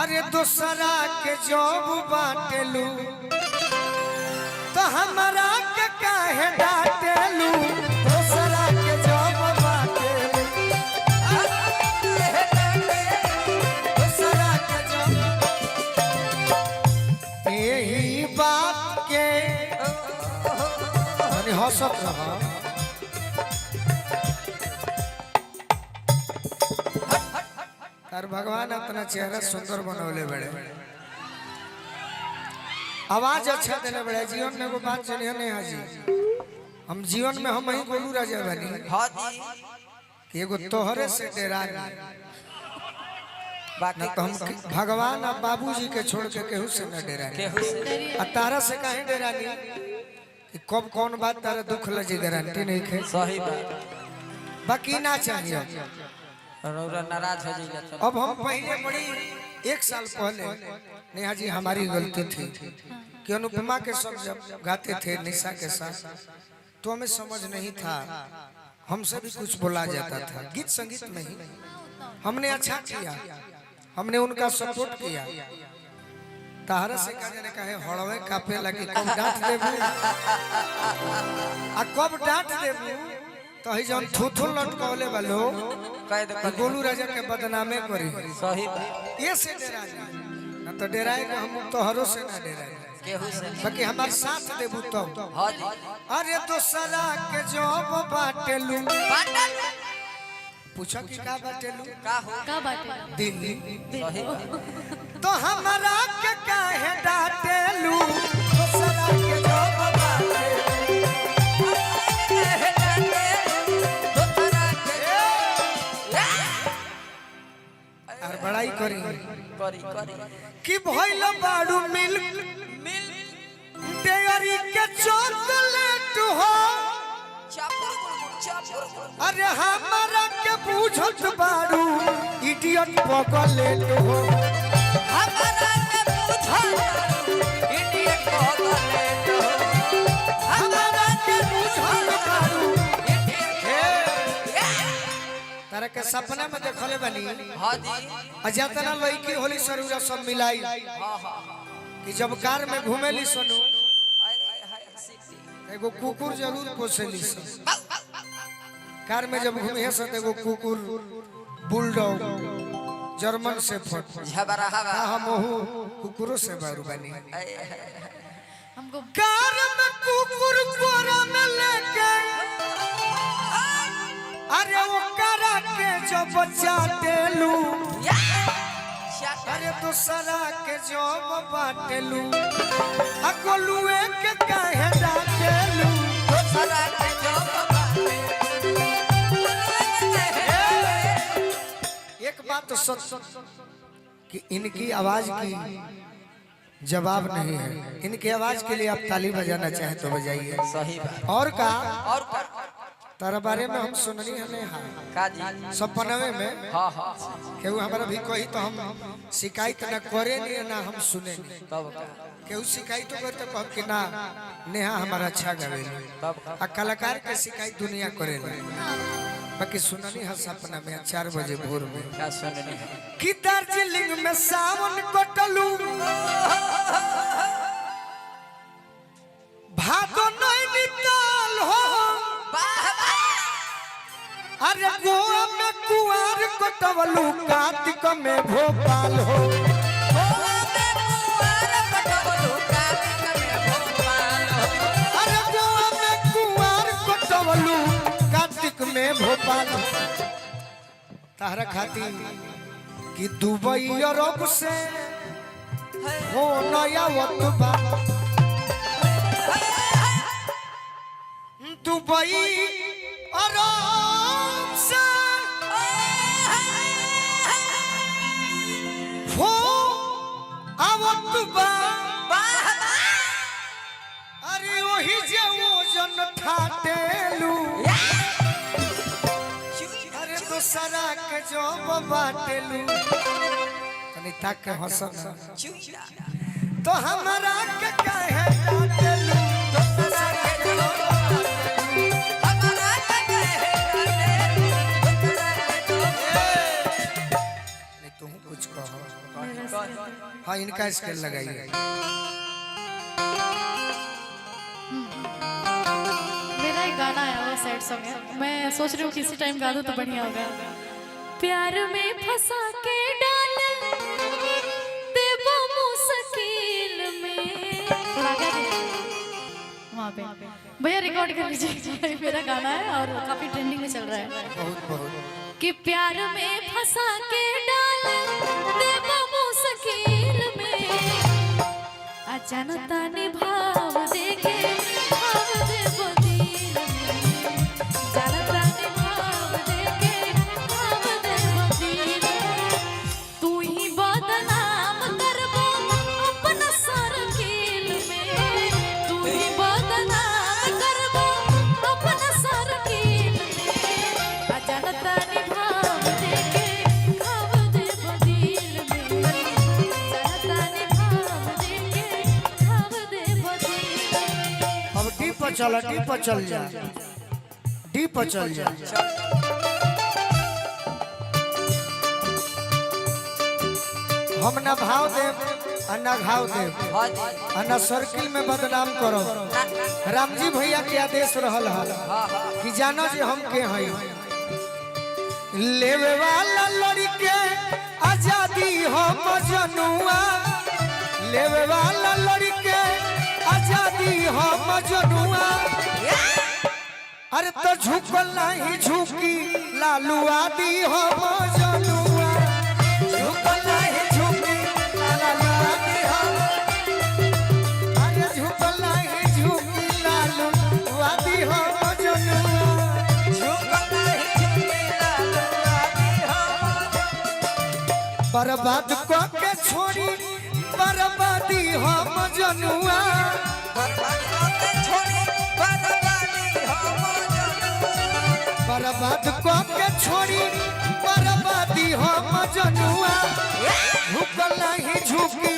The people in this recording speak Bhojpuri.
अरे दूसरा के जॉब बाटेलू तो हमारा के काहे डाटेलू। दूसरा के जॉब बाटेलू दूसरा के जॉब यही बात के हंसत रहा। तार भगवान अपना चेहरा सुंदर बनौले बड़े, आवाज अच्छा देने बड़े। जीवन में वो बात चलिए नहीं हाजी, हम जीवन में हम ही गोलू राजा बनी कि एगो तोहरे से डेरा ना तो हम भगवान और बाबूजी के छोड़ के केहू से न डेरा और तारा से कहीं डेरा नहीं कि कब कौन बात तारा दुख लगी गारंटी नहीं है। सही बात बाकी ना चाहिए। नाराज हो जाएगा। अब हम पहले बड़ी 1 साल पहले नेहा जी हमारी गलती थी कि अनुपमा के सब जब गाते थे निशा के साथ तो हमें समझ नहीं था, हमसे भी कुछ बोला जाता था गीत संगीत में ही। हमने अच्छा किया, हमने उनका सपोर्ट किया। तारा से कहने कहे हड़वे कापे लगी कब डांट देबू आ कब डांट देबू तो ही जन थुथुल लटकावले वालो गोलू राजा के बदनामे करी। सही ये से डेरा ना तो डेराए हम तोहरो से ना डेराए केहू से बाकी हमार साथ देबू तो। हां जी अरे दूसरा के जॉब बाटेलू पूछा कि का बाटेलू का हो का बाटे दिल सही तो हमारा के काहे डाटेलू। दूसरा के जॉब और बड़ाई करी कि भइल बाड़ू मिल डेयरी के चॉकलेट हो। अरे हमारा के पूछत बाड़ू इडियट पगलेट हो। हमारा के पूछत इंडियन पगलेट हो। हमारा के पूछत बाड़ू तारा के सपना में देखले बनी। हां जी अजातना लड़की होली सरूरा सब मिलाई कि जब कार में घूमेली सोनू एगो कुकुर जरूर पोसेली सन। कार में जब घूमे सन एगो कुकुर बुलडॉग जर्मन शेफर्ड झबरा हवा हम कुकुरों से बारू बनी। हमको कार में कुकुर कोरा में लेके अरे वो करा के जब चाटेलू। अरे दूसरा के जॉब बाटेलू आ गोलुए के काहे डाटेलू। दूसरा के जॉब एक बात तो सच कि इनकी आवाज की जवाब नहीं है। इनकी आवाज के लिए आप ताली बजाना चाहे तो बजाइए। सही बात और का और तारा बारे में हम सुननी हमें का जी सपनवे में हां हां केहू हमारा भी कही तो हम शिकायत ना करे नहीं ना हम सुने नहीं। तब का केहू शिकायत तो करते कह कि ना नेहा हमारा अच्छा गावे तब का आ कलाकार के शिकायत दुनिया करे बाकी सुननी है सपना में 4 बजे भोर में क्या सुननी है कि दार्जिलिंग में सावन कटलू भादो नैनीताल हो। अरे गोवा में कुआर कटवलू कार्तिक में भोपाल हो। अरे गोवा में कुआर कटवलू कार्तिक में भोपाल हो। तारा खाती कि दुबई अरब से हो नया वतबा दुबई अरब से हो आवतबा। अरे वही जे वजन ठाटेलू। अरे दूसरा के जॉब बाटेलू तनी ताक के हंसन तो हमारा के काहे डाटेलू। दूसरा के जॉब कुछ कहो हाँ इनका स्केल लगाइए। मेरा एक गाना है वो सैड सॉन्ग है, मैं सोच रही हूँ किसी टाइम गा दूँ तो बढ़िया होगा। प्यार में फंसा के डाल देबो मुश्किल में, थोड़ा गा दे वहाँ पे भैया, रिकॉर्ड कर लीजिए। मेरा गाना है और काफी ट्रेंडिंग में चल रहा है। बहुत बहुत कि प्यार में फंसा के डाल देबो मुश्किल में, अचानक निभाव देके भाव देबो दिल में, जानता निभाव देके भाव देबो दिल में, तू ही बदनाम करबो अपना सर्किल में, तू ही बदनाम करबो अपना सर्किल में, अचानक निभाव देके भाव देबो दिल में, अचानक निभाव देके भाव देबो दिल में। अब डी पर चल जा, डी पर चल जा। हम ना भाव देव और ना घाव देव हाँ जी और ना सर्किल में बदनाम करो। राम जी भैया के आदेश रहल है कि जानो जी हम के हई, लेवे वाला लड़के आजादी हम जनुआ, लेवे वाला लड़के आजादी हम जनुआ, अरे तो झुकल नहीं झुकी लालू आदि हम जनुआ, झुकल नहीं झुकी लालू आदि हम, अरे झुकल नहीं झुकी लालू आदि हम जनुआ, झुकल नहीं झुकी लालू आदि हम, बर्बाद को के छोड़ी बर्बादी हम जनुआ, बर्बाद को के छोड़ी बर्बादी हम जनुआ, झुकल नहीं झुकी